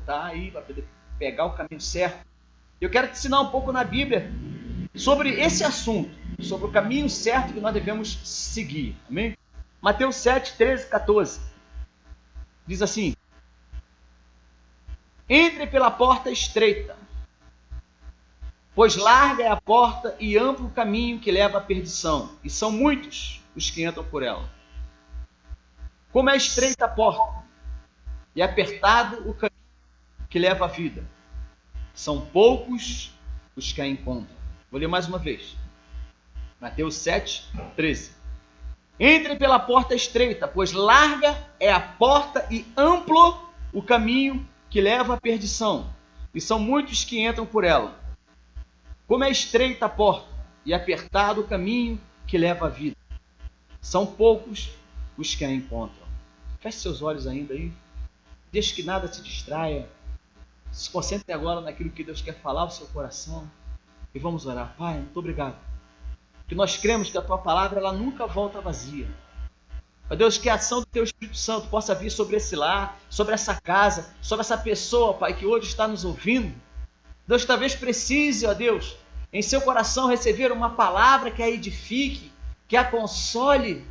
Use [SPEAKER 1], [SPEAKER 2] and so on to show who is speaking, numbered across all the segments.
[SPEAKER 1] voltar aí, para poder pegar o caminho certo. Eu quero te ensinar um pouco na Bíblia sobre esse assunto, sobre o caminho certo que nós devemos seguir. Amém? Mateus 7, 13, 14. Diz assim: entre pela porta estreita, pois larga é a porta e amplo o caminho que leva à perdição, e são muitos os que entram por ela. Como é estreita a porta e apertado o caminho que leva à vida, são poucos os que a encontram. Vou ler mais uma vez. Mateus 7, 13. Entre pela porta estreita, pois larga é a porta e amplo o caminho que leva à perdição, e são muitos que entram por ela. Como é estreita a porta e apertado o caminho que leva à vida, são poucos os que a encontram. Feche seus olhos ainda aí. Deixe que nada te distraia. Se concentre agora naquilo que Deus quer falar ao seu coração. E vamos orar. Pai, muito obrigado. Que nós cremos que a tua palavra ela nunca volta vazia. Ó Deus, que a ação do teu Espírito Santo possa vir sobre esse lar, sobre essa casa, sobre essa pessoa, Pai, que hoje está nos ouvindo. Deus, talvez precise, ó Deus, em seu coração receber uma palavra que a edifique, que a console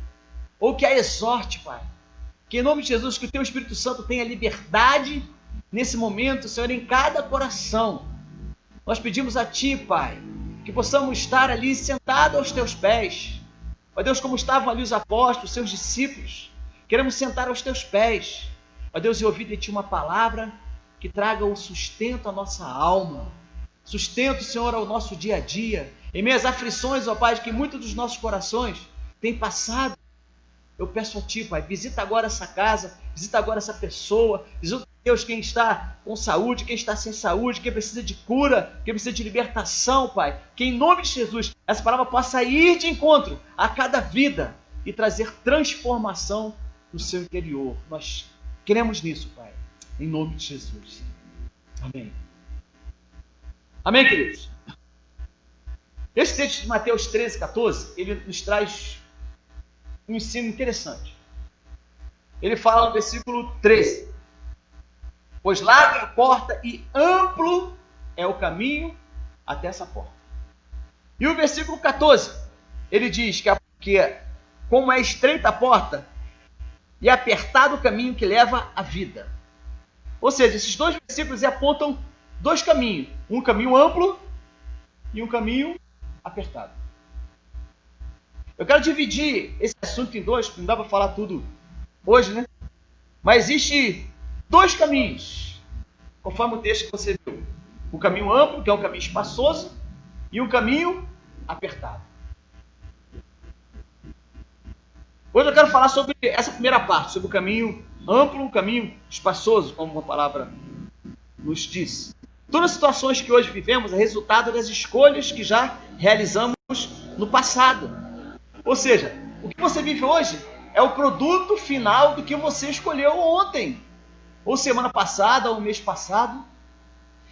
[SPEAKER 1] ou que a exorte, Pai. Que em nome de Jesus, que o teu Espírito Santo tenha liberdade nesse momento, Senhor, em cada coração. Nós pedimos a Ti, Pai, que possamos estar ali sentados aos Teus pés. Ó Deus, como estavam ali os apóstolos, seus discípulos, queremos sentar aos Teus pés. Ó Deus, e ouvir de Ti uma palavra que traga o sustento à nossa alma. Sustento, Senhor, ao nosso dia a dia. Em meio às aflições, ó Pai, que muitos dos nossos corações têm passado. Eu peço a Ti, Pai, visita agora essa casa, visita agora essa pessoa, visita, Deus, quem está com saúde, quem está sem saúde, quem precisa de cura, quem precisa de libertação, Pai. Que em nome de Jesus, essa palavra possa ir de encontro a cada vida e trazer transformação no seu interior. Nós queremos nisso, Pai, em nome de Jesus. Amém. Amém, queridos? Esse texto de Mateus 13, 14, ele nos traz um ensino interessante. Ele fala no versículo 13: pois larga a porta e amplo é o caminho até essa porta. E o versículo 14, ele diz que como é estreita a porta e apertado o caminho que leva à vida. Ou seja, esses dois versículos apontam dois caminhos. Um caminho amplo e um caminho apertado. Eu quero dividir esse assunto em dois, porque não dá para falar tudo hoje, né? Mas existe dois caminhos, conforme o texto que você viu. O caminho amplo, que é um caminho espaçoso, e um caminho apertado. Hoje eu quero falar sobre essa primeira parte, sobre o caminho amplo, o caminho espaçoso, como a palavra nos diz. Todas as situações que hoje vivemos é resultado das escolhas que já realizamos no passado. Ou seja, o que você vive hoje é o produto final do que você escolheu ontem, ou semana passada, ou mês passado.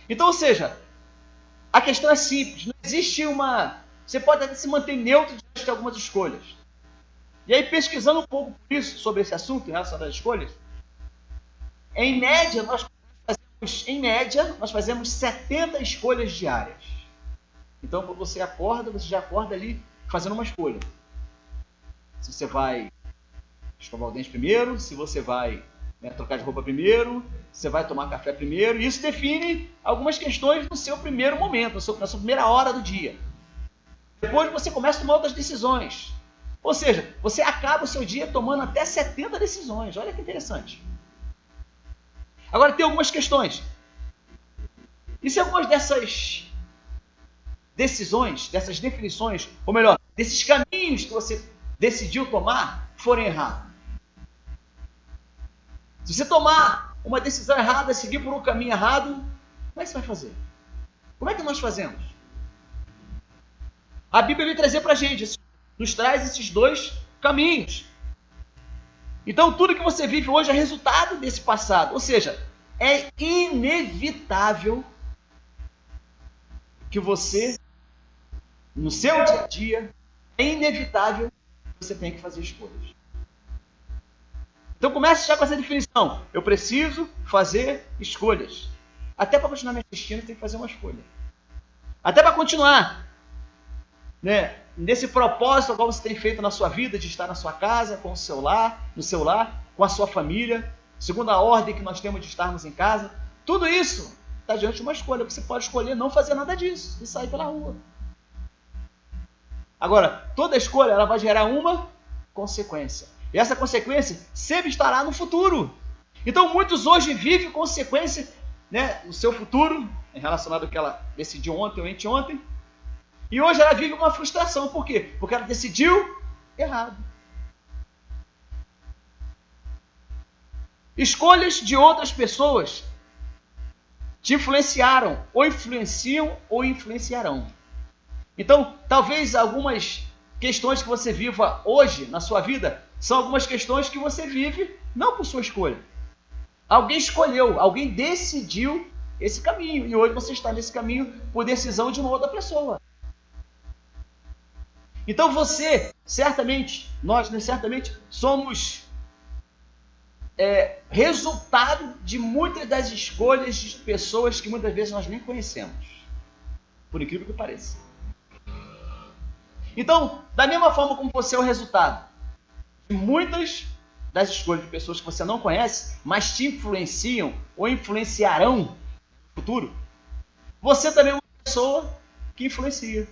[SPEAKER 1] Então, ou seja, a questão é simples. Não existe uma... Você pode até se manter neutro diante de algumas escolhas. E aí, pesquisando um pouco por isso, sobre esse assunto, em relação às escolhas, em média, nós fazemos 70 escolhas diárias. Então, quando você acorda, você já acorda ali fazendo uma escolha. Se você vai escovar o dente primeiro, se você vai trocar de roupa primeiro, se você vai tomar café primeiro. Isso define algumas questões no seu primeiro momento, na sua primeira hora do dia. Depois você começa a tomar outras decisões. Ou seja, você acaba o seu dia tomando até 70 decisões. Olha que interessante. Agora tem algumas questões. E se algumas dessas decisões, dessas definições, ou melhor, desses caminhos que você decidiu tomar, forem errados? Se você tomar uma decisão errada, seguir por um caminho errado, como é que você vai fazer? Como é que nós fazemos? A Bíblia vem trazer para a gente, nos traz esses dois caminhos. Então, tudo que você vive hoje é resultado desse passado. Ou seja, é inevitável que você, no seu dia a dia, é inevitável que você tenha que fazer escolhas. Então, comece já com essa definição. Eu preciso fazer escolhas. Até para continuar me assistindo, tem que fazer uma escolha. Até para continuar, né, nesse propósito qual você tem feito na sua vida, de estar na sua casa, com o seu lar, no seu lar, com a sua família, segundo a ordem que nós temos de estarmos em casa. Tudo isso está diante de uma escolha. Você pode escolher não fazer nada disso e sair pela rua. Agora, toda escolha ela vai gerar uma consequência. E essa consequência sempre estará no futuro. Então, muitos hoje vivem consequência, né, no seu futuro, relacionado ao que ela decidiu ontem ou anteontem. E hoje ela vive uma frustração. Por quê? Porque ela decidiu errado. Escolhas de outras pessoas te influenciaram, ou influenciam, ou influenciarão. Então, talvez algumas questões que você viva hoje na sua vida são algumas questões que você vive não por sua escolha. Alguém escolheu, alguém decidiu esse caminho. E hoje você está nesse caminho por decisão de uma outra pessoa. Então você, certamente, nós certamente somos resultado de muitas das escolhas de pessoas que muitas vezes nós nem conhecemos. Por incrível que pareça. Então, da mesma forma como você é o resultado de muitas das escolhas de pessoas que você não conhece, mas te influenciam ou influenciarão no futuro, você também é uma pessoa que influencia.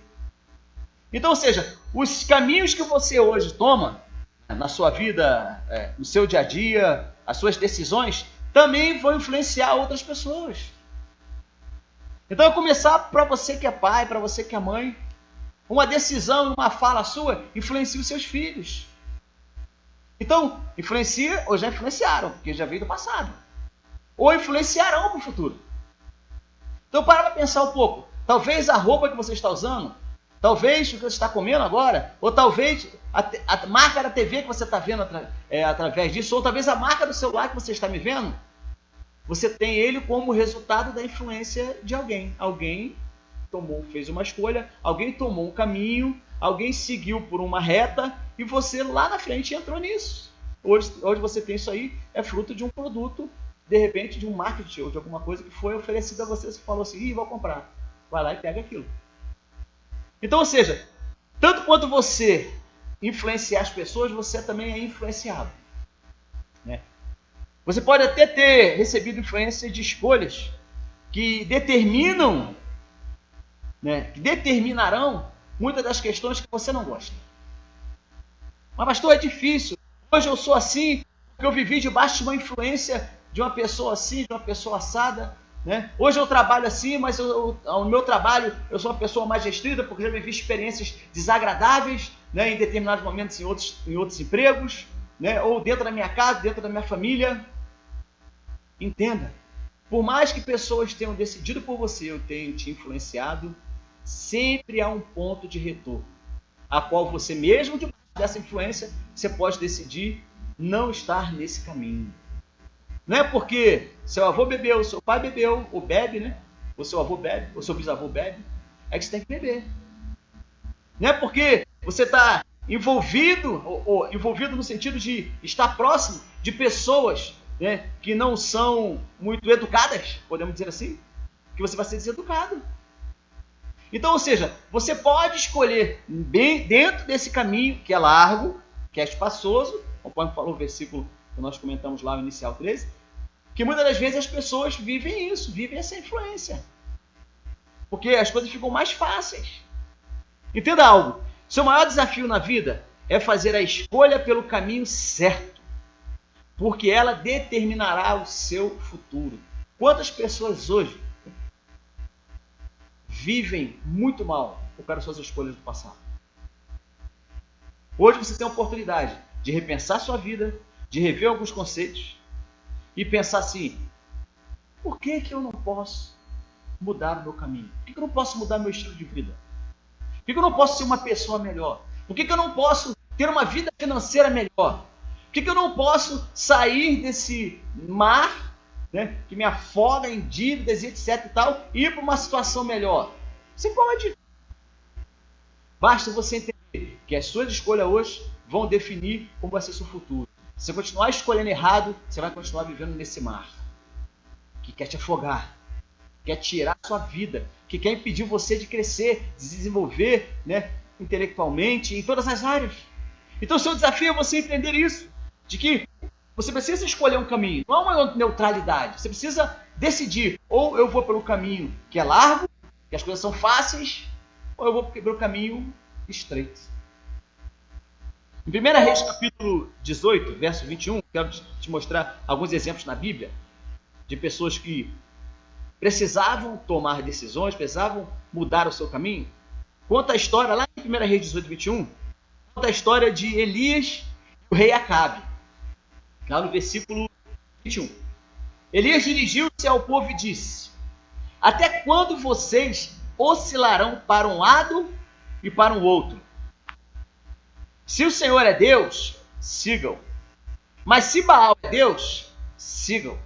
[SPEAKER 1] Então, ou seja, os caminhos que você hoje toma na sua vida, no seu dia a dia, as suas decisões, também vão influenciar outras pessoas. Então, eu começar para você que é pai, para você que é mãe, uma decisão, uma fala sua, influencia os seus filhos. Então, influencia ou já influenciaram, porque já veio do passado. Ou influenciarão para o futuro. Então, para pensar um pouco. Talvez a roupa que você está usando, talvez o que você está comendo agora, ou talvez a marca da TV que você está vendo através disso, ou talvez a marca do celular que você está me vendo, você tem ele como resultado da influência de alguém. Alguém fez uma escolha, alguém tomou um caminho, alguém seguiu por uma reta e você lá na frente entrou nisso. Hoje você tem isso aí, é fruto de um produto, de repente de um marketing ou de alguma coisa que foi oferecida a você, você falou assim, vou comprar. Vai lá e pega aquilo. Então, ou seja, tanto quanto você influenciar as pessoas, você também é influenciado. Né? Você pode até ter recebido influência de escolhas que determinam, que determinarão muitas das questões que você não gosta. Mas pastor, é difícil. Hoje eu sou assim, porque eu vivi debaixo de uma influência de uma pessoa assim, de uma pessoa assada. Né? Hoje eu trabalho assim, mas no meu trabalho eu sou uma pessoa mais restrita, porque já vivi experiências desagradáveis, né, em determinados momentos em outros empregos, né, ou dentro da minha casa, dentro da minha família. Entenda, por mais que pessoas tenham decidido por você, eu tenho te influenciado, sempre há um ponto de retorno, a qual você mesmo, debaixo dessa influência, você pode decidir não estar nesse caminho. Não é porque seu avô bebeu, seu pai bebeu, ou bebe, né? Ou seu avô bebe, ou seu bisavô bebe, é que você tem que beber. Não é porque você está envolvido, ou envolvido no sentido de estar próximo de pessoas, né, que não são muito educadas, podemos dizer assim, que você vai ser deseducado. Então, ou seja, você pode escolher bem dentro desse caminho que é largo, que é espaçoso, conforme falou o versículo que nós comentamos lá no inicial 13, que muitas das vezes as pessoas vivem isso, vivem essa influência. Porque as coisas ficam mais fáceis. Entenda algo, seu maior desafio na vida é fazer a escolha pelo caminho certo, porque ela determinará o seu futuro. Quantas pessoas hoje vivem muito mal por causa das suas escolhas do passado? Hoje você tem a oportunidade de repensar sua vida, de rever alguns conceitos e pensar assim, por que eu não posso mudar o meu caminho? Por que eu não posso mudar meu estilo de vida? Por que eu não posso ser uma pessoa melhor? Por que eu não posso ter uma vida financeira melhor? Por que eu não posso sair desse mar, né, que me afoga em dívidas e etc e tal, e ir para uma situação melhor? Você pode. Basta você entender que as suas escolhas hoje vão definir como vai ser seu futuro. Se você continuar escolhendo errado, você vai continuar vivendo nesse mar que quer te afogar. quer tirar a sua vida, que quer impedir você de crescer, de se desenvolver, né, intelectualmente, em todas as áreas. Então o seu desafio é você entender isso, de que você precisa escolher um caminho, não é uma neutralidade. Você precisa decidir, ou eu vou pelo caminho que é largo, que as coisas são fáceis, ou eu vou pelo caminho estreito. Em 1 Reis, capítulo 18, verso 21, quero te mostrar alguns exemplos na Bíblia de pessoas que precisavam tomar decisões, precisavam mudar o seu caminho. Conta a história, lá em 1 Reis 18, 21, conta a história de Elias e o rei Acabe. Lá no versículo 21. Elias dirigiu-se ao povo e disse: até quando vocês oscilarão para um lado e para o outro? Se o Senhor é Deus, sigam. Mas se Baal é Deus, sigam.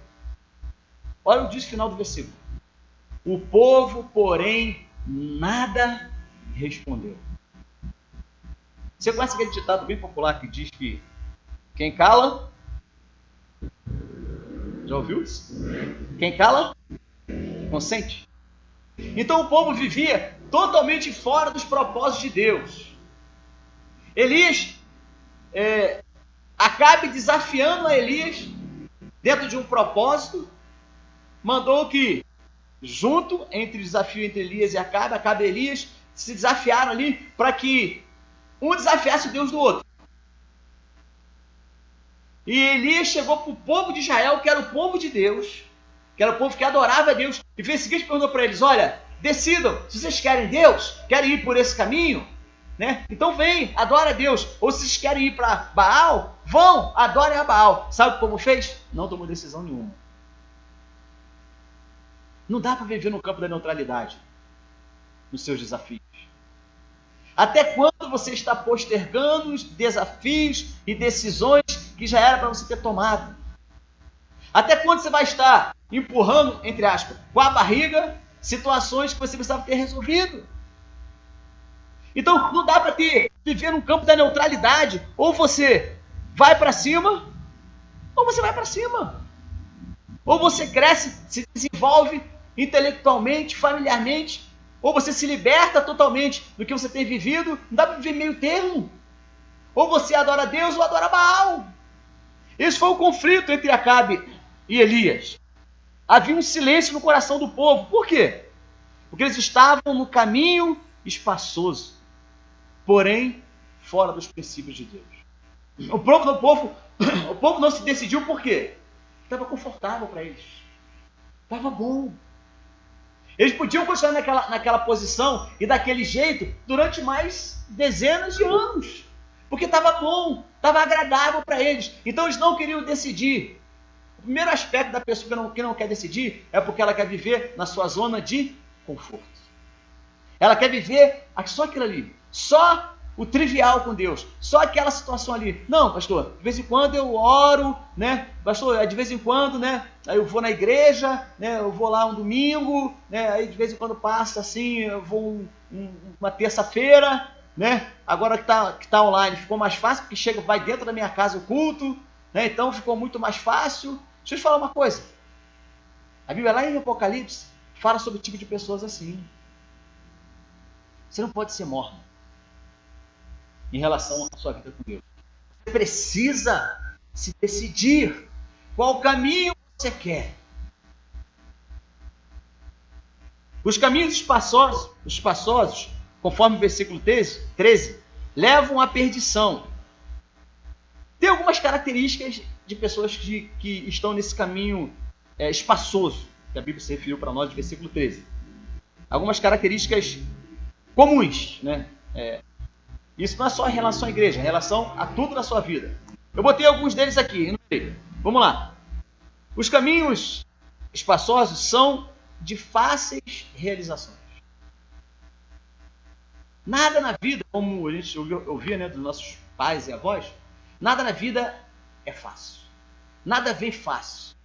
[SPEAKER 1] Olha o diz final do versículo. O povo, porém, nada respondeu. Você conhece aquele ditado bem popular que diz que quem cala... Já ouviu isso? Quem cala, consente. Então o povo vivia totalmente fora dos propósitos de Deus. Elias, Acabe desafiando a Elias, dentro de um propósito, mandou que, junto entre o desafio entre Elias e Acabe e Elias, se desafiaram ali para que um desafiasse o Deus do outro. E Elias chegou para o povo de Israel, que era o povo de Deus, que era o povo que adorava a Deus, e fez o seguinte, perguntou para eles: olha, decidam, se vocês querem Deus, querem ir por esse caminho, né? Então vem, adora a Deus. Ou se vocês querem ir para Baal, vão, adorem a Baal. Sabe o que o povo fez? Não tomou decisão nenhuma. Não dá para viver no campo da neutralidade, nos seus desafios. Até quando você está postergando os desafios e decisões que já era para você ter tomado? Até quando você vai estar empurrando, entre aspas, com a barriga, situações que você precisava ter resolvido? Então não dá para viver no campo da neutralidade. Ou você vai para cima, ou você vai para cima. Ou você cresce, se desenvolve intelectualmente, familiarmente, ou você se liberta totalmente do que você tem vivido. Não dá para viver meio termo. Ou você adora Deus ou adora Baal. Esse foi o conflito entre Acabe e Elias. Havia um silêncio no coração do povo. Por quê? Porque eles estavam no caminho espaçoso, porém fora dos princípios de Deus. O povo não se decidiu por quê? Estava confortável para eles. Estava bom. Eles podiam continuar naquela posição e daquele jeito durante mais dezenas de anos. Porque estava bom, estava agradável para eles. Então eles não queriam decidir. O primeiro aspecto da pessoa que não quer decidir é porque ela quer viver na sua zona de conforto. Ela quer viver só aquilo ali. Só o trivial com Deus. Só aquela situação ali. Não, pastor, de vez em quando eu oro, né? Pastor, de vez em quando, né? Aí eu vou na igreja, né? Eu vou lá um domingo, né? Aí de vez em quando passa assim, eu vou uma terça-feira, né? Agora que tá online ficou mais fácil, porque vai dentro da minha casa o culto, né? Então ficou muito mais fácil. Deixa eu te falar uma coisa. A Bíblia lá em Apocalipse fala sobre o tipo de pessoas assim. Você não pode ser morno em relação à sua vida com Deus. Você precisa se decidir qual caminho você quer. Os caminhos espaçosos, conforme o versículo 13, levam à perdição. Tem algumas características de pessoas que estão nesse caminho espaçoso, que a Bíblia se referiu para nós no versículo 13. Algumas características comuns, né? Isso não é só em relação à igreja, é em relação a tudo na sua vida. Eu botei alguns deles aqui. Vamos lá. Os caminhos espaçosos são de fáceis realizações. Nada na vida, como a gente ouvia, né, dos nossos pais e avós, nada na vida é fácil. Nada vem fácil.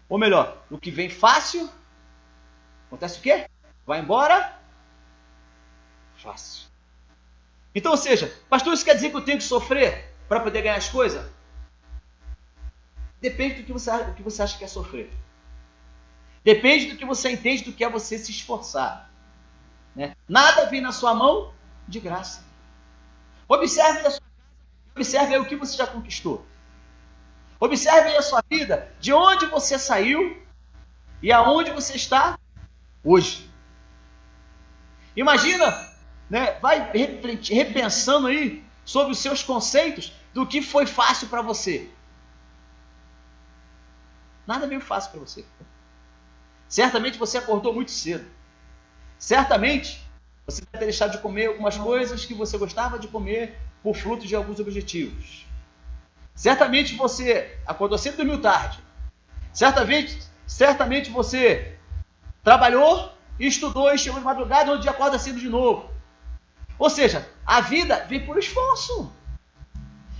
[SPEAKER 1] Ou melhor, o que vem fácil, acontece o quê? Vai embora fácil. Então, ou seja, pastor, isso quer dizer que eu tenho que sofrer para poder ganhar as coisas? Depende do que você acha que é sofrer. Depende do que você entende do que é você se esforçar. Né? Nada vem na sua mão de graça. Observe aí o que você já conquistou. Observe aí a sua vida, de onde você saiu e aonde você está hoje. Imagina, né, vai repensando aí sobre os seus conceitos do que foi fácil para você. Nada veio fácil para você. Certamente você acordou muito cedo. Certamente você deve ter deixado de comer algumas coisas que você gostava de comer por fruto de alguns objetivos. Certamente você acordou cedo e dormiu tarde. Certamente você trabalhou, estudou e chegou de madrugada e no dia acorda cedo de novo. Ou seja, a vida vem por esforço.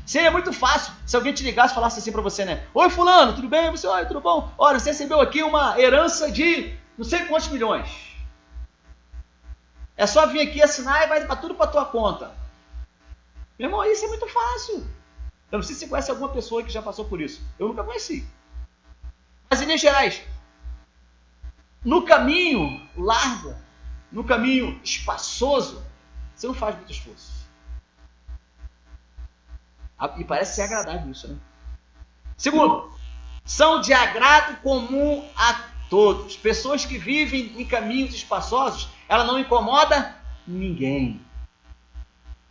[SPEAKER 1] Seria muito fácil se alguém te ligasse e falasse assim para você, né? Oi fulano, tudo bem? Você, oi, tudo bom? Olha, você recebeu aqui uma herança de não sei quantos milhões. É só vir aqui assinar e vai dar tudo para tua conta. Meu irmão, isso é muito fácil. Eu não sei se você conhece alguma pessoa que já passou por isso. Eu nunca conheci. Mas em linhas gerais, no caminho largo, no caminho espaçoso, você não faz muito esforço. E parece ser agradável isso, né? Segundo, são de agrado comum a todos. Pessoas que vivem em caminhos espaçosos, ela não incomoda ninguém.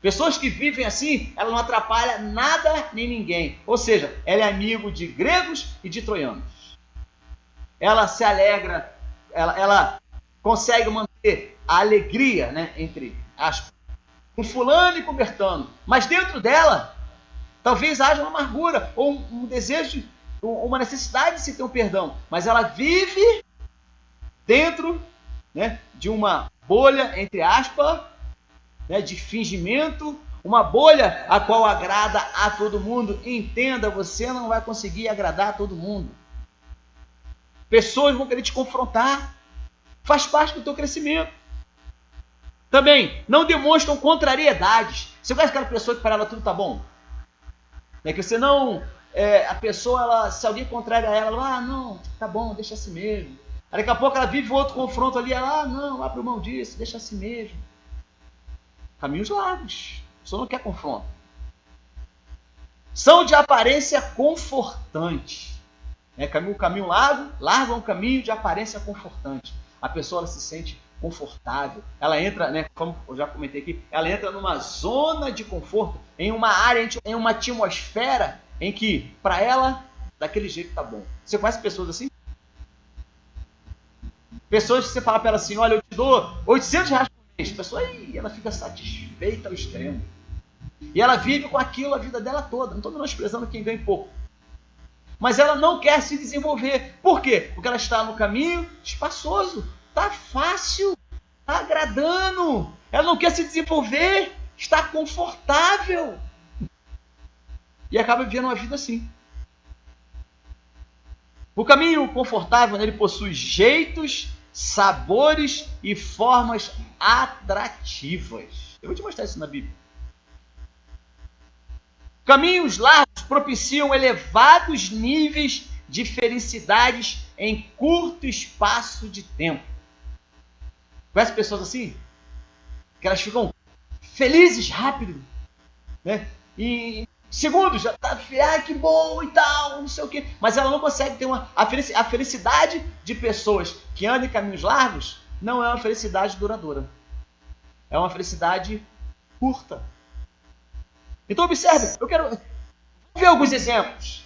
[SPEAKER 1] Pessoas que vivem assim, ela não atrapalha nada nem ninguém. Ou seja, ela é amigo de gregos e de troianos. Ela se alegra, ela consegue manter a alegria, né, entre aspas, com fulano e com Bertano. Mas dentro dela, talvez haja uma amargura ou um desejo, uma necessidade de se ter um perdão. Mas ela vive dentro, né, de uma bolha, entre aspas, né, de fingimento, uma bolha a qual agrada a todo mundo. Entenda, você não vai conseguir agradar a todo mundo. Pessoas vão querer te confrontar. Faz parte do teu crescimento. Também, não demonstram contrariedades. Você conhece aquela pessoa que para ela tudo tá bom? É que você não... a pessoa, ela, se alguém contraria ela, não, tá bom, deixa assim mesmo. Aí daqui a pouco ela vive outro confronto ali, ela, não, abre mão disso, deixa assim mesmo. Caminhos largos. A pessoa não quer confronto. São de aparência confortante. O caminho largo é um caminho de aparência confortante. A pessoa ela se sente confortável. Ela entra, né, como eu já comentei aqui, ela entra numa zona de conforto, em uma área, em uma atmosfera em que, para ela, daquele jeito tá bom. Você conhece pessoas assim? Pessoas que você fala para ela assim, olha, eu te dou 800 reais por mês. A pessoa, ela fica satisfeita ao extremo. E ela vive com aquilo a vida dela toda. Não estou menosprezando quem ganha pouco. Mas ela não quer se desenvolver. Por quê? Porque ela está no caminho espaçoso. Está fácil. Está agradando. Ela não quer se desenvolver. Está confortável. E acaba vivendo uma vida assim. O caminho confortável, né, ele possui jeitos, sabores e formas atrativas. Eu vou te mostrar isso na Bíblia. Caminhos largos propiciam elevados níveis de felicidades em curto espaço de tempo. Conhece pessoas assim? Que elas ficam felizes rápido, né? E segundos, já tá, que bom e tal, não sei o quê. Mas ela não consegue ter a felicidade de pessoas que andam em caminhos largos não é uma felicidade duradoura. É uma felicidade curta. Então observe, eu quero ver alguns exemplos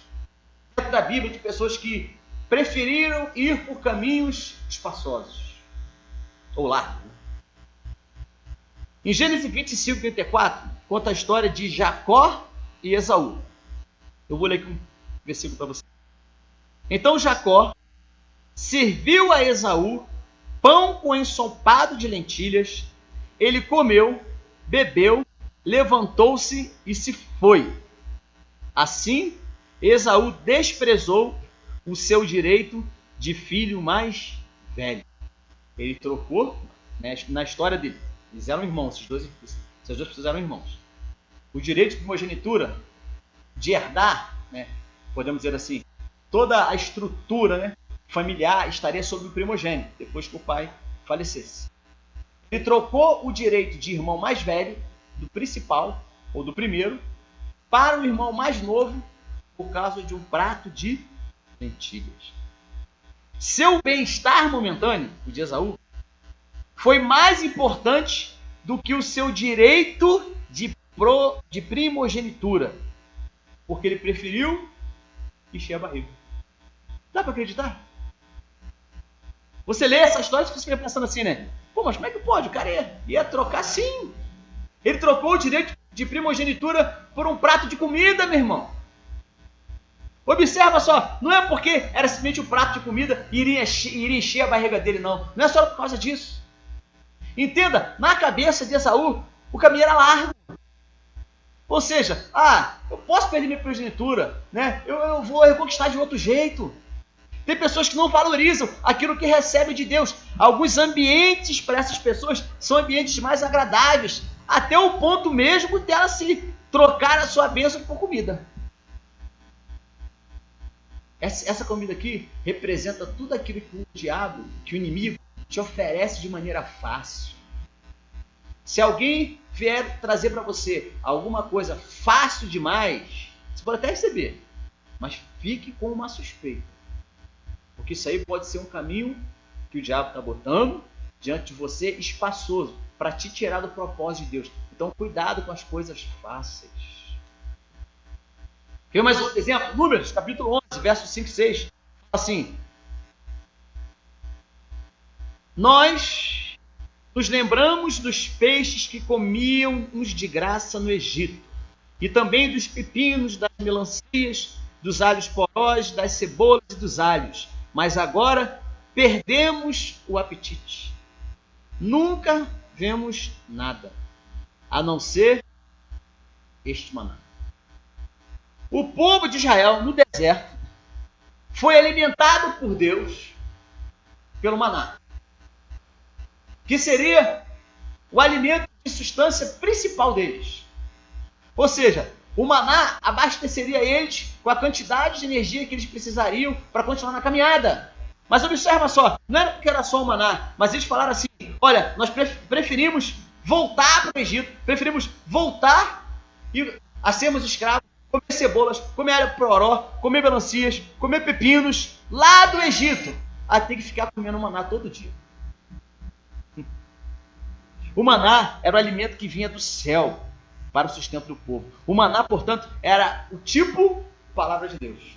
[SPEAKER 1] da Bíblia de pessoas que preferiram ir por caminhos espaçosos ou largos. Em Gênesis 25, 34, conta a história de Jacó e Esaú. Eu vou ler aqui um versículo para você. Então Jacó serviu a Esaú pão com ensopado de lentilhas. Ele comeu, bebeu, levantou-se e se foi. Assim, Esaú desprezou o seu direito de filho mais velho. Ele trocou, né, na história dele. Eles eram irmãos, essas duas pessoas eram irmãos. O direito de primogenitura, de herdar, né, podemos dizer assim, toda a estrutura, né, familiar estaria sobre o primogênito, depois que o pai falecesse. Ele trocou o direito de irmão mais velho, do principal, ou do primeiro, para o irmão mais novo, por causa de um prato de lentilhas. Seu bem-estar momentâneo, o de Esaú, foi mais importante do que o seu direito de primogenitura, porque ele preferiu encher a barriga. Dá para acreditar? Você lê essa história e você fica pensando assim, né? Pô, mas como é que pode? O cara ia trocar sim. Ele trocou o direito de primogenitura por um prato de comida, meu irmão. Observa só, não é porque era simplesmente um prato de comida e iria encher a barriga dele, não. Não é só por causa disso. Entenda, na cabeça de Esaú, o caminho era largo. Ou seja, eu posso perder minha primogenitura, né? Eu vou reconquistar de outro jeito. Tem pessoas que não valorizam aquilo que recebem de Deus. Alguns ambientes para essas pessoas são ambientes mais agradáveis, até o ponto mesmo dela se trocar a sua bênção por comida. Essa comida aqui representa tudo aquilo que o diabo, que o inimigo, te oferece de maneira fácil. Se alguém vier trazer para você alguma coisa fácil demais, você pode até receber, mas fique com uma suspeita. Porque isso aí pode ser um caminho que o diabo está botando diante de você, espaçoso, para te tirar do propósito de Deus. Então, cuidado com as coisas fáceis. Quer mais outro exemplo? Números, capítulo 11, versos 5 e 6. Fala assim: nós nos lembramos dos peixes que comíamos de graça no Egito, e também dos pepinos, das melancias, dos alhos porós, das cebolas e dos alhos. Mas agora perdemos o apetite. Nunca vemos nada, a não ser este maná. O povo de Israel, no deserto, foi alimentado por Deus pelo maná, que seria o alimento de substância principal deles. Ou seja, o maná abasteceria eles com a quantidade de energia que eles precisariam para continuar na caminhada. Mas observa só, não era porque era só o maná, mas eles falaram assim: olha, nós preferimos voltar para o Egito, preferimos voltar a sermos escravos, comer cebolas, comer alho poró, comer melancias, comer pepinos lá do Egito, a ter que ficar comendo maná todo dia. O maná era o alimento que vinha do céu para o sustento do povo. O maná, portanto, era o tipo palavra de Deus.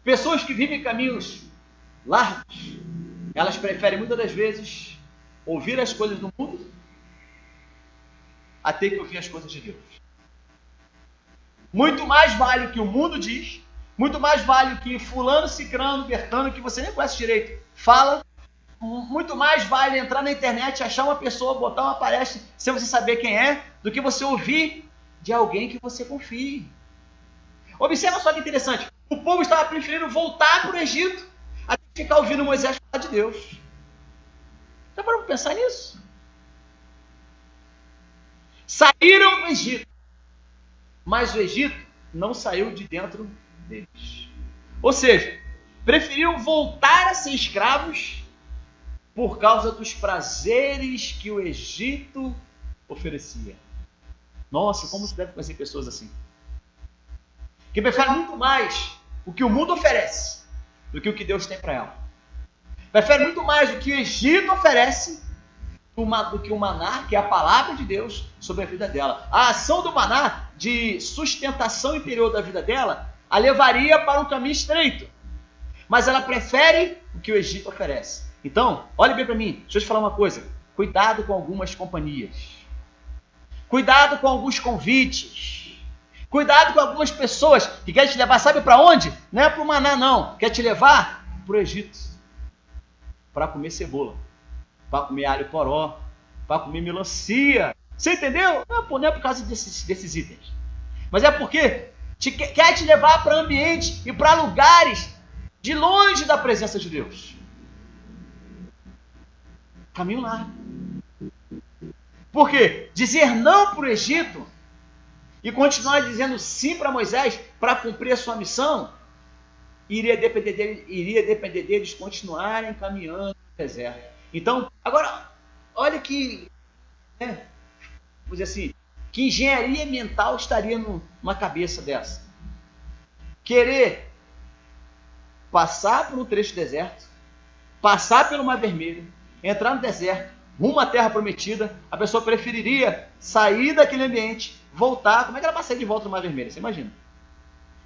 [SPEAKER 1] Pessoas que vivem caminhos largos, elas preferem muitas das vezes ouvir as coisas do mundo a ter que ouvir as coisas de Deus. Muito mais vale o que o mundo diz, muito mais vale o que fulano, cicrano, bertano, que você nem conhece direito, fala. Muito mais vale entrar na internet, achar uma pessoa, botar uma palestra sem você saber quem é, do que você ouvir de alguém que você confie. Observa só que interessante. O povo estava preferindo voltar para o Egito até ficar ouvindo Moisés falar de Deus. Já pararam para pensar nisso? Saíram do Egito, mas o Egito não saiu de dentro deles. Ou seja, preferiram voltar a ser escravos por causa dos prazeres que o Egito oferecia. Nossa, como se deve conhecer pessoas assim? Que preferem muito mais o que o mundo oferece do que o que Deus tem para ela. Prefere muito mais o que o Egito oferece do que o maná, que é a palavra de Deus, sobre a vida dela. A ação do maná de sustentação interior da vida dela a levaria para um caminho estreito. Mas ela prefere o que o Egito oferece. Então, olhe bem para mim, deixa eu te falar uma coisa. Cuidado com algumas companhias. Cuidado com alguns convites. Cuidado com algumas pessoas que querem te levar, sabe para onde? Não é para o maná, não. Quer te levar para o Egito. Para comer cebola. Para comer alho poró. Para comer melancia. Você entendeu? Não é por causa desses itens. Mas é porque quer te levar para ambientes e para lugares de longe da presença de Deus. Caminho largo. Por quê? Dizer não para o Egito e continuar dizendo sim para Moisés para cumprir a sua missão iria depender deles continuarem caminhando no deserto. Então, agora, olha que, vamos dizer assim, que engenharia mental estaria numa cabeça dessa? Querer passar por um trecho de deserto, passar pelo Mar Vermelho, entrar no deserto, rumo à Terra Prometida. A pessoa preferiria sair daquele ambiente, voltar. Como é que ela passaria de volta no Mar Vermelho? Você imagina?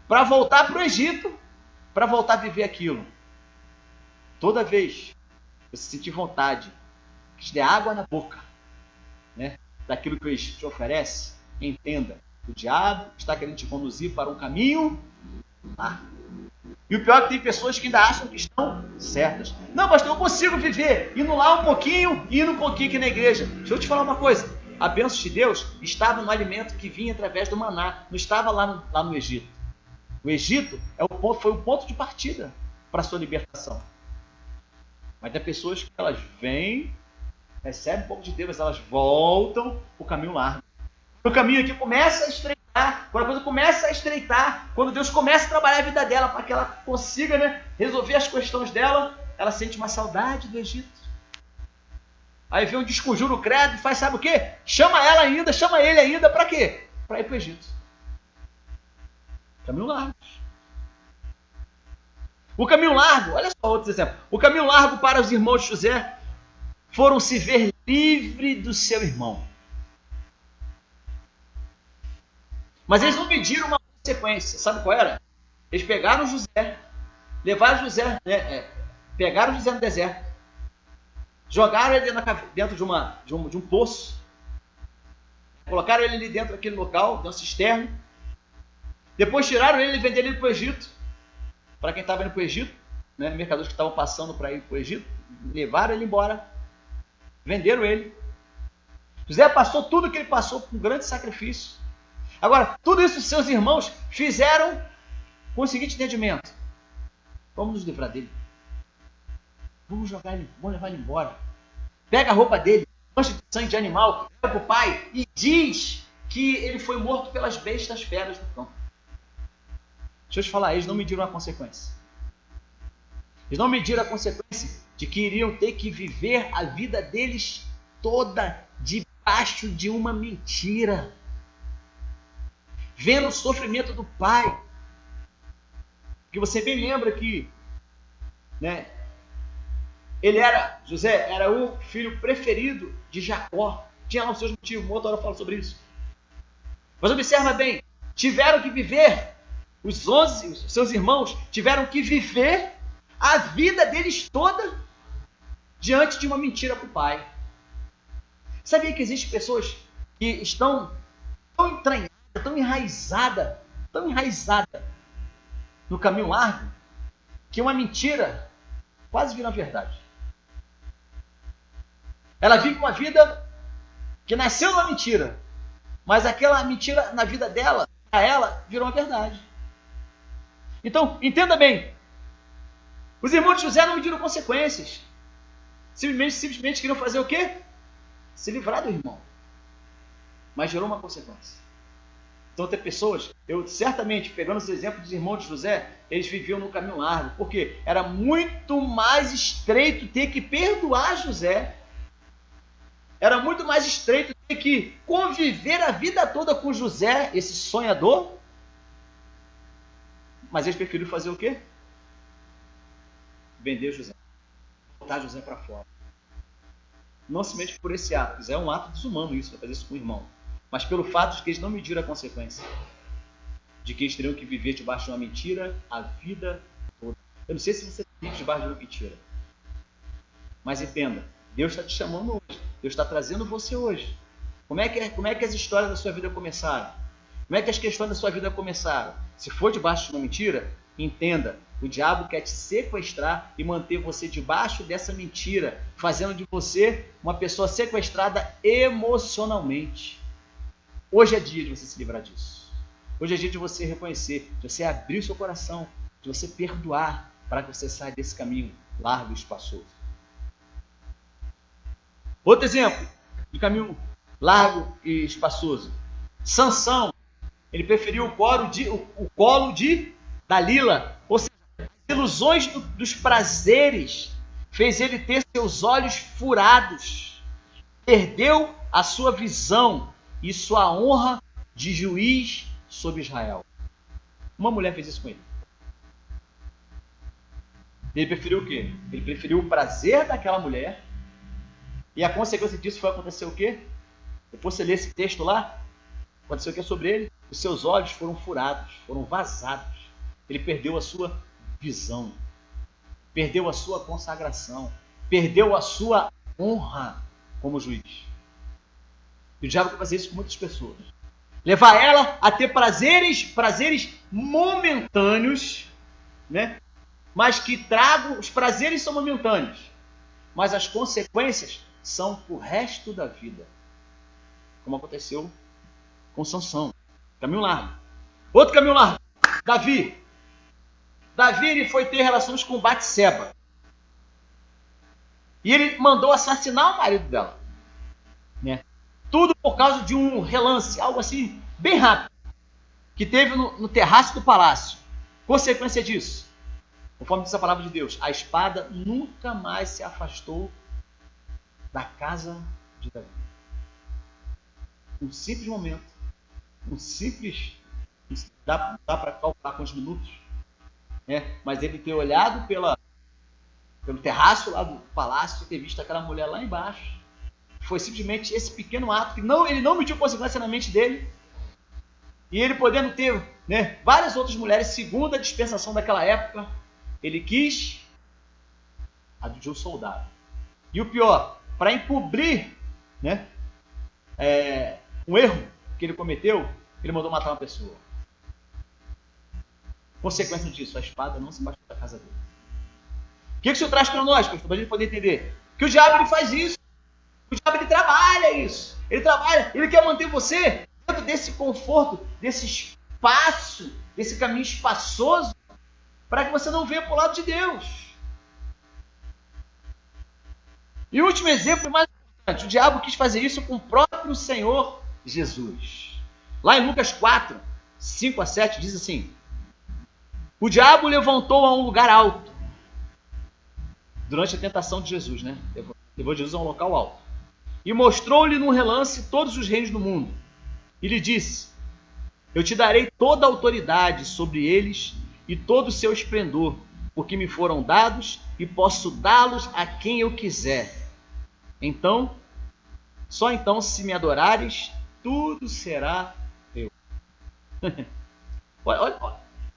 [SPEAKER 1] Para voltar para o Egito, para voltar a viver aquilo. Toda vez que você sentir vontade, que te der água na boca, né, daquilo que o Egito te oferece, entenda, o diabo está querendo te conduzir para um caminho lá. E o pior é que tem pessoas que ainda acham que estão certas. Não, pastor, eu consigo viver indo lá um pouquinho e indo um pouquinho aqui na igreja. Deixa eu te falar uma coisa. A bênção de Deus estava no alimento que vinha através do maná. Não estava lá no Egito. O Egito foi o ponto de partida para a sua libertação. Mas tem pessoas que elas vêm, recebem um pouco de Deus, mas elas voltam para o caminho largo. O caminho aqui começa a estreitar. Quando a coisa começa a estreitar, quando Deus começa a trabalhar a vida dela para que ela consiga, né, resolver as questões dela, ela sente uma saudade do Egito. Aí vem um desconjuro credo e faz, sabe o quê? Chama ele ainda, para quê? Para ir para o Egito. Caminho largo. O caminho largo, olha só outro exemplo. O caminho largo para os irmãos de José foram se ver livre do seu irmão. Mas eles não pediram uma consequência. Sabe qual era? Eles pegaram José, levaram José, pegaram José no deserto, jogaram ele dentro de um poço, colocaram ele ali dentro daquele local, de uma cisterna. Depois tiraram ele e venderam ele para o Egito. Para quem estava indo para o Egito, né, mercadores que estavam passando para ir para o Egito, levaram ele embora, venderam ele. José passou tudo o que ele passou com um grande sacrifício. Agora, tudo isso seus irmãos fizeram com o seguinte entendimento: vamos nos livrar dele. Vamos levar ele embora. Pega a roupa dele, mancha de sangue de animal, leva para o pai e diz que ele foi morto pelas bestas feras do campo. Deixa eu te falar, eles não mediram a consequência. Eles não mediram a consequência de que iriam ter que viver a vida deles toda debaixo de uma mentira. Vendo o sofrimento do pai. Porque você bem lembra que, né, José era o filho preferido de Jacó. Tinha lá os seus motivos, uma outra hora eu falo sobre isso. Mas observa bem, tiveram que viver, os seus irmãos tiveram que viver a vida deles toda diante de uma mentira para o pai. Sabia que existem pessoas que estão tão entranhadas, tão enraizada no caminho largo, que uma mentira quase vira verdade. Ela vive uma vida que nasceu numa mentira, mas aquela mentira na vida dela, a ela, virou uma verdade. Então, entenda bem, os irmãos de José não mediram consequências. Simplesmente queriam fazer o quê? Se livrar do irmão. Mas gerou uma consequência. Então tem pessoas, eu certamente, pegando os exemplos dos irmãos de José, eles viviam no caminho largo. Porque era muito mais estreito ter que perdoar José. Era muito mais estreito ter que conviver a vida toda com José, esse sonhador. Mas eles preferiram fazer o quê? Vender José. Botar José para fora. Não somente por esse ato. Isso é um ato desumano isso, fazer isso com o irmão. Mas pelo fato de que eles não mediram a consequência. De que eles teriam que viver debaixo de uma mentira a vida toda. Eu não sei se você vive debaixo de uma mentira. Mas entenda, Deus está te chamando hoje. Deus está trazendo você hoje. Como é que as histórias da sua vida começaram? Como é que as questões da sua vida começaram? Se for debaixo de uma mentira, entenda, o diabo quer te sequestrar e manter você debaixo dessa mentira, fazendo de você uma pessoa sequestrada emocionalmente. Hoje é dia de você se livrar disso. Hoje é dia de você reconhecer, de você abrir o seu coração, de você perdoar, para que você saia desse caminho largo e espaçoso. Outro exemplo de caminho largo e espaçoso. Sansão, ele preferiu o colo de Dalila, ou seja, ilusões dos prazeres fez ele ter seus olhos furados. Perdeu a sua visão e sua honra de juiz sobre Israel. Uma mulher fez isso com ele. Ele preferiu o quê? Ele preferiu o prazer daquela mulher. E a consequência disso foi acontecer o quê? Depois você lê esse texto lá, aconteceu o que sobre ele? Os seus olhos foram furados, foram vazados. Ele perdeu a sua visão, perdeu a sua consagração, perdeu a sua honra como juiz. E o diabo quer fazer isso com muitas pessoas. Levar ela a ter prazeres momentâneos, né? Mas que tragam, os prazeres são momentâneos, mas as consequências são o resto da vida. Como aconteceu com Sansão. Caminho largo. Outro caminho largo. Davi. Davi ele foi ter relações com Batseba. E ele mandou assassinar o marido dela. Né? Tudo por causa de um relance, algo assim, bem rápido, que teve no terraço do palácio. Consequência disso, conforme diz a palavra de Deus, a espada nunca mais se afastou da casa de Davi. Um simples momento, dá para calcular com os minutos, né? Mas ele ter olhado pelo terraço lá do palácio e ter visto aquela mulher lá embaixo, foi simplesmente esse pequeno ato que ele não mediu consequência na mente dele, e ele podendo ter, né, várias outras mulheres segundo a dispensação daquela época, ele quis a de um soldado. E o pior, para encobrir, né, um erro que ele cometeu, ele mandou matar uma pessoa. Consequência disso, a espada não se afastou da casa dele. O que isso traz para nós, pastor? Para a gente poder entender que o diabo ele faz isso. O diabo ele trabalha isso. Ele quer manter você dentro desse conforto, desse espaço, desse caminho espaçoso, para que você não venha para o lado de Deus. E o último exemplo mais importante, o diabo quis fazer isso com o próprio Senhor Jesus. Lá em Lucas 4, 5 a 7, diz assim: o diabo levantou a um lugar alto, durante a tentação de Jesus, né? Levou Jesus a um local alto, e mostrou-lhe num relance todos os reinos do mundo, e lhe disse: eu te darei toda a autoridade sobre eles, e todo o seu esplendor, porque me foram dados, e posso dá-los a quem eu quiser. Então, só então, se me adorares, tudo será teu.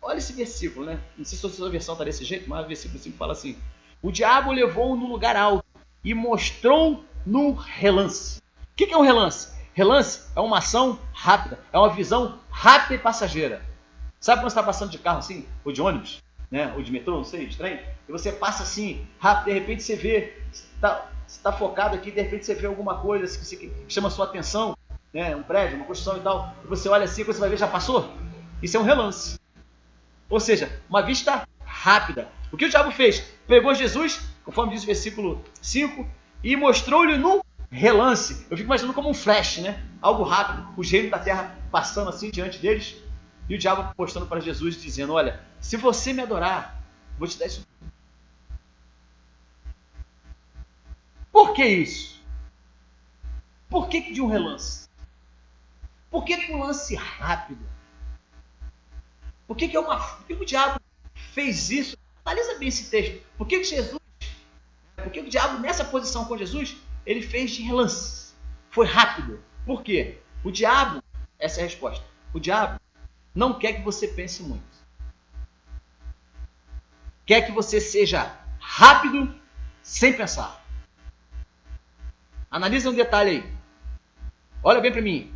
[SPEAKER 1] Olha esse versículo, né? Não sei se a sua versão está desse jeito, mas o versículo 5 fala assim: o diabo levou-o num lugar alto e mostrou num relance. O que é um relance? Relance é uma ação rápida, é uma visão rápida e passageira. Sabe quando você está passando de carro assim, ou de ônibus, né? Ou de metrô, não sei, de trem, e você passa assim, rápido, de repente você vê, você está focado aqui, de repente você vê alguma coisa assim, que chama a sua atenção, né? Um prédio, uma construção e tal, e você olha assim, você vai ver, já passou? Isso é um relance. Ou seja, uma vista rápida. O que o diabo fez? Pegou Jesus, conforme diz o versículo 5, e mostrou-lhe num relance. Eu fico imaginando como um flash, né? Algo rápido, os reinos da terra passando assim diante deles, e o diabo mostrando para Jesus, dizendo: olha, se você me adorar, vou te dar isso. Por que isso? Por que de um relance? Por que um lance rápido? Por que o diabo fez isso? Analisa bem esse texto. Por que o diabo, nessa posição com Jesus, ele fez de relance? Foi rápido. Por quê? O diabo, essa é a resposta, o diabo não quer que você pense muito. Quer que você seja rápido sem pensar. Analisa um detalhe aí. Olha bem para mim.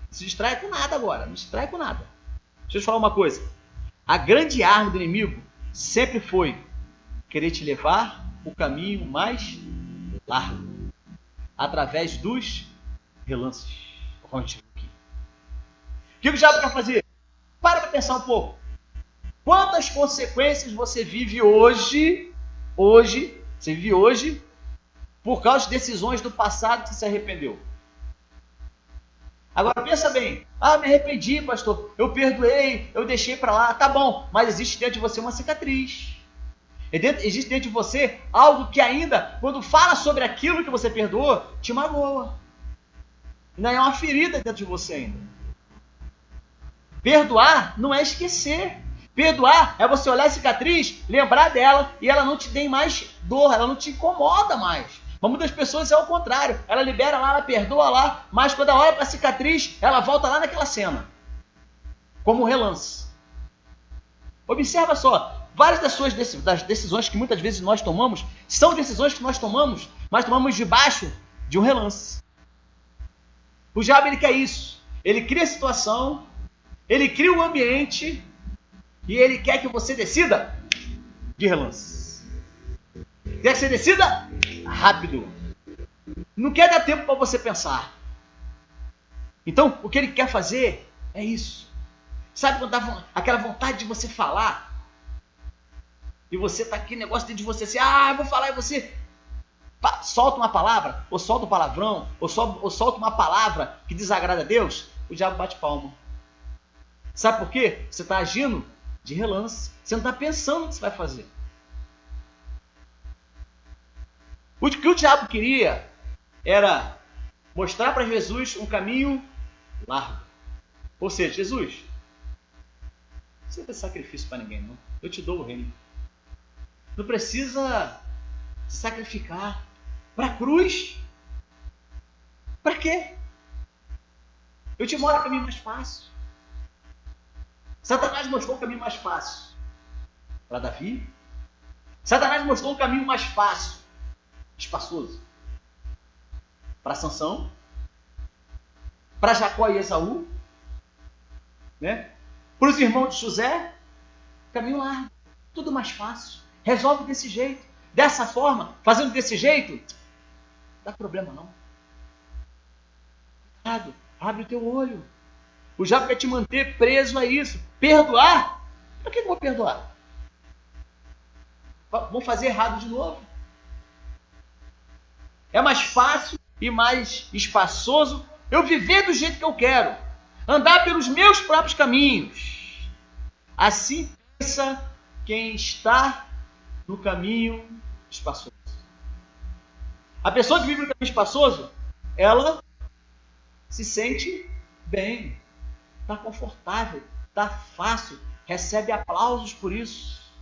[SPEAKER 1] Não se distrai com nada agora. Não se distrai com nada. Deixa eu te falar uma coisa. A grande arma do inimigo sempre foi querer te levar o caminho mais largo, através dos relances. O que o diabo quer fazer? Para pensar um pouco. Quantas consequências você vive hoje, por causa de decisões do passado que você se arrependeu? Agora pensa bem, me arrependi, pastor, eu perdoei, eu deixei para lá, tá bom, mas existe dentro de você uma cicatriz. Existe dentro de você algo que ainda, quando fala sobre aquilo que você perdoou, te magoa. Ainda é uma ferida dentro de você ainda. Perdoar não é esquecer. Perdoar é você olhar a cicatriz, lembrar dela e ela não te dê mais dor, ela não te incomoda mais. Mas muitas pessoas é o contrário. Ela libera lá, ela perdoa lá, mas quando ela olha para a cicatriz, ela volta lá naquela cena. Como um relance. Observa só, várias das decisões que muitas vezes nós tomamos, são decisões que nós tomamos, mas tomamos debaixo de um relance. O diabo, ele quer isso. Ele cria a situação, ele cria o ambiente e ele quer que você decida de relance. Quer que você decida rápido. Não quer dar tempo para você pensar. Então, o que ele quer fazer é isso. Sabe quando dá aquela vontade de você falar? E você tá aqui, negócio dentro de você assim, eu vou falar, e você solta uma palavra, ou solta um palavrão, ou solta uma palavra que desagrada a Deus, o diabo bate palma. Sabe por quê? Você está agindo de relance. Você não está pensando no que você vai fazer. O que o diabo queria era mostrar para Jesus um caminho largo. Ou seja, Jesus, não precisa ter sacrifício para ninguém, não. Eu te dou o reino. Não precisa se sacrificar. Para a cruz? Para quê? Eu te mostro o caminho mais fácil. Satanás mostrou o caminho mais fácil para Davi. Satanás mostrou um caminho mais fácil, espaçoso, para Sansão, para Jacó e Esaú, né? Para os irmãos de José, caminho largo, tudo mais fácil. Resolve desse jeito, dessa forma, fazendo desse jeito, não dá problema não. Cuidado, abre o teu olho. O diabo quer te manter preso a isso. Perdoar? Para que eu vou perdoar? Vou fazer errado de novo? É mais fácil e mais espaçoso eu viver do jeito que eu quero. Andar pelos meus próprios caminhos. Assim pensa quem está no caminho espaçoso. A pessoa que vive no caminho espaçoso, ela se sente bem. Está confortável, está fácil, recebe aplausos por isso.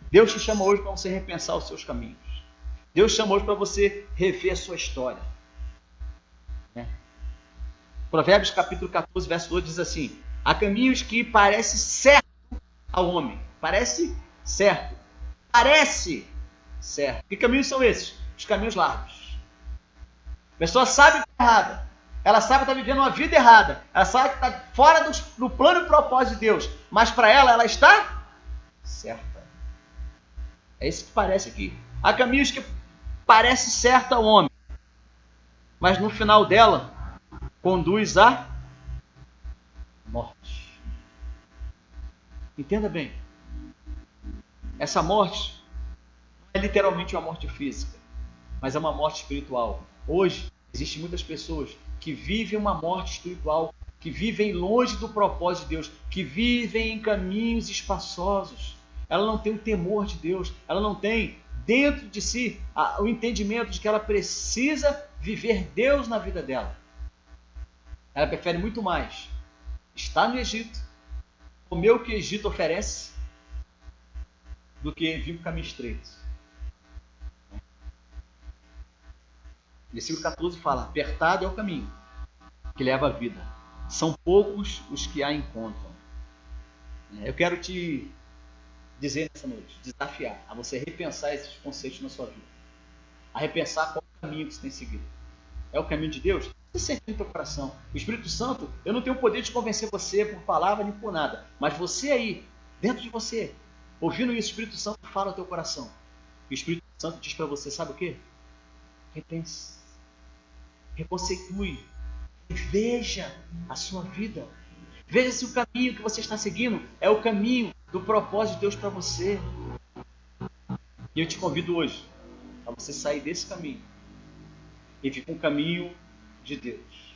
[SPEAKER 1] Deus te chama hoje para você repensar os seus caminhos. Deus te chama hoje para você rever a sua história. Provérbios capítulo 14, verso 2 diz assim: há caminhos que parecem certo ao homem. Parece certo. Parece certo. Que caminhos são esses? Os caminhos largos. A pessoa sabe que está errada. Ela sabe que está vivendo uma vida errada. Ela sabe que está fora do plano e propósito de Deus. Mas para ela está certa. É isso que parece aqui. Há caminhos que parecem certo ao homem. Mas no final dela, conduz à morte. Entenda bem. Essa morte não é literalmente uma morte física. Mas é uma morte espiritual. Hoje, existem muitas pessoas que vivem uma morte espiritual, que vivem longe do propósito de Deus, que vivem em caminhos espaçosos. Ela não tem o temor de Deus, ela não tem dentro de si o entendimento de que ela precisa viver Deus na vida dela. Ela prefere muito mais estar no Egito, comer o que o Egito oferece, do que vir para o caminho estreito. Versículo 14 fala: apertado é o caminho que leva à vida. São poucos os que a encontram. Eu quero te dizer nessa noite, desafiar a você repensar esses conceitos na sua vida. A repensar qual é o caminho que você tem seguido. É o caminho de Deus? Você sente no teu coração. O Espírito Santo, eu não tenho o poder de convencer você por palavra nem por nada. Mas você aí, dentro de você, ouvindo isso, o Espírito Santo fala ao teu coração. E o Espírito Santo diz para você, sabe o quê? Repense. Reconceitue. Veja a sua vida. Veja se o caminho que você está seguindo é o caminho do propósito de Deus para você. E eu te convido hoje a você sair desse caminho e vir com o caminho de Deus.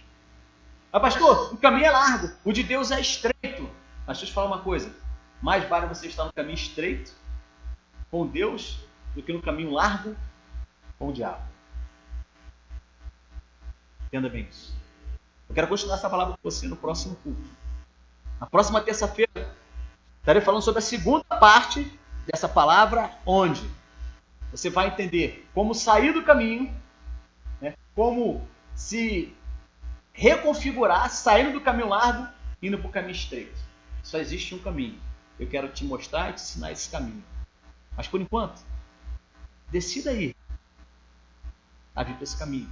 [SPEAKER 1] Mas pastor, o caminho é largo, o de Deus é estreito. Mas deixa eu te falar uma coisa. mais vale você estar no caminho estreito com Deus do que no caminho largo com o diabo. Entenda bem isso. Eu quero continuar essa palavra com você no próximo culto. Na próxima terça-feira, estarei falando sobre a segunda parte dessa palavra, onde você vai entender como sair do caminho, né? Como se reconfigurar, saindo do caminho largo, indo para o caminho estreito. Só existe um caminho. Eu quero te mostrar e te ensinar esse caminho. Mas por enquanto, decida aí a vir para esse caminho.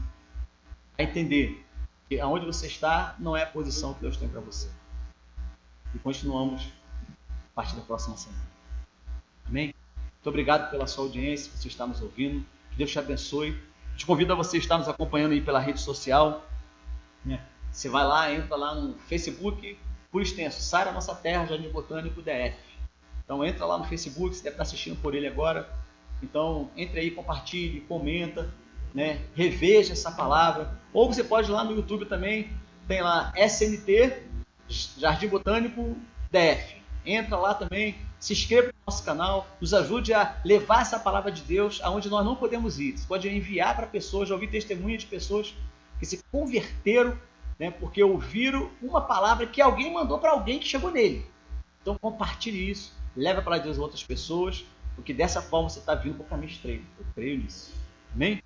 [SPEAKER 1] A entender que aonde você está não é a posição que Deus tem para você. E continuamos a partir da próxima semana. Amém? Muito obrigado pela sua audiência, você está nos ouvindo. Que Deus te abençoe. Te convido a você estar nos acompanhando aí pela rede social. Você vai lá, entra lá no Facebook, por extenso, Sara Nossa Terra, Jardim Botânico DF. Então entra lá no Facebook, você deve estar assistindo por ele agora. Então entre aí, compartilhe, comenta, né? Reveja essa palavra. Ou você pode ir lá no YouTube também, tem lá SNT, Jardim Botânico DF. Entra lá também, se inscreva no nosso canal, nos ajude a levar essa palavra de Deus aonde nós não podemos ir. Você pode enviar para pessoas, já ouvi testemunho de pessoas que se converteram, né, porque ouviram uma palavra que alguém mandou para alguém que chegou nele. Então compartilhe isso, leve a palavra de Deus a outras pessoas, porque dessa forma você está vindo para o caminho estreito. Eu creio nisso. Amém?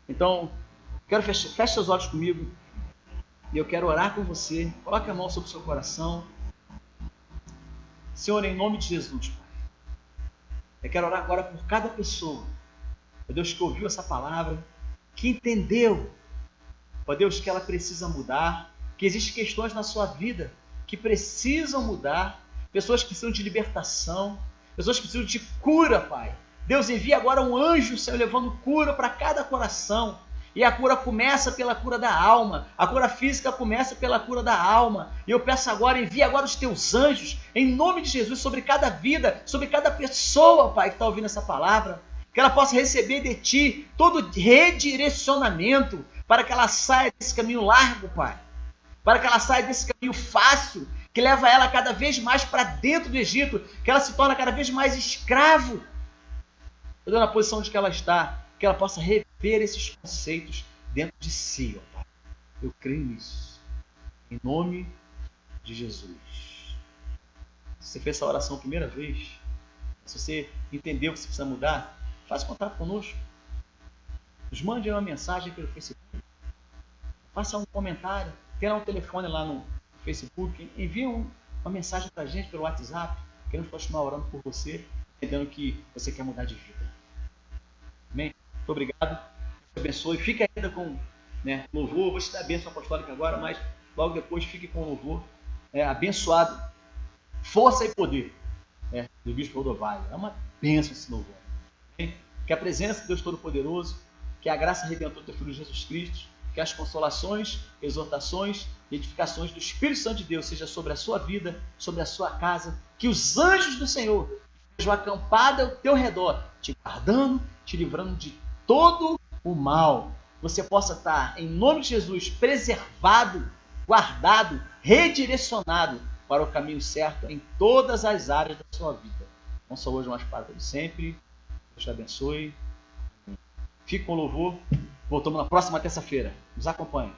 [SPEAKER 1] Então, quero feche seus olhos comigo e eu quero orar com você. Coloque a mão sobre o seu coração. Senhor, em nome de Jesus, Pai, eu quero orar agora por cada pessoa, ó Deus, que ouviu essa palavra, que entendeu, ó Deus, que ela precisa mudar, que existem questões na sua vida que precisam mudar, pessoas que precisam de libertação, pessoas que precisam de cura, Pai. Deus, envia agora um anjo, Senhor, levando cura para cada coração. E a cura começa pela cura da alma. A cura física começa pela cura da alma. E eu peço agora, envia agora os teus anjos, em nome de Jesus, sobre cada vida, sobre cada pessoa, Pai, que está ouvindo essa palavra. Que ela possa receber de Ti todo redirecionamento, para que ela saia desse caminho largo, Pai. Para que ela saia desse caminho fácil, que leva ela cada vez mais para dentro do Egito, que ela se torne cada vez mais escravo. Eu dou na posição de que ela está, que ela possa rever esses conceitos dentro de si, ó Pai. Eu creio nisso. Em nome de Jesus. Se você fez essa oração a primeira vez, se você entendeu que você precisa mudar, faça contato conosco. Nos mande uma mensagem pelo Facebook. Faça um comentário. Tem lá um telefone lá no Facebook. Envie uma mensagem para a gente pelo WhatsApp. Queremos continuar orando por você, entendendo que você quer mudar de vida. Amém? Muito obrigado. Deus te abençoe. Fica ainda com louvor. Vou te dar a bênção apostólica agora, mas logo depois fique com o louvor. Abençoado. Força e poder do Bispo Rodovalho. É uma bênção esse louvor. Amém? Que a presença de Deus Todo-Poderoso, que a graça redentora do Filho Jesus Cristo, que as consolações, exortações e edificações do Espírito Santo de Deus seja sobre a sua vida, sobre a sua casa, que os anjos do Senhor estejam acampados ao teu redor, te guardando, te livrando de todo o mal. Você possa estar, em nome de Jesus, preservado, guardado, redirecionado para o caminho certo em todas as áreas da sua vida. Não só hoje, mas para todo sempre. Deus te abençoe. Fique com o louvor. Voltamos na próxima terça-feira. Nos acompanhe.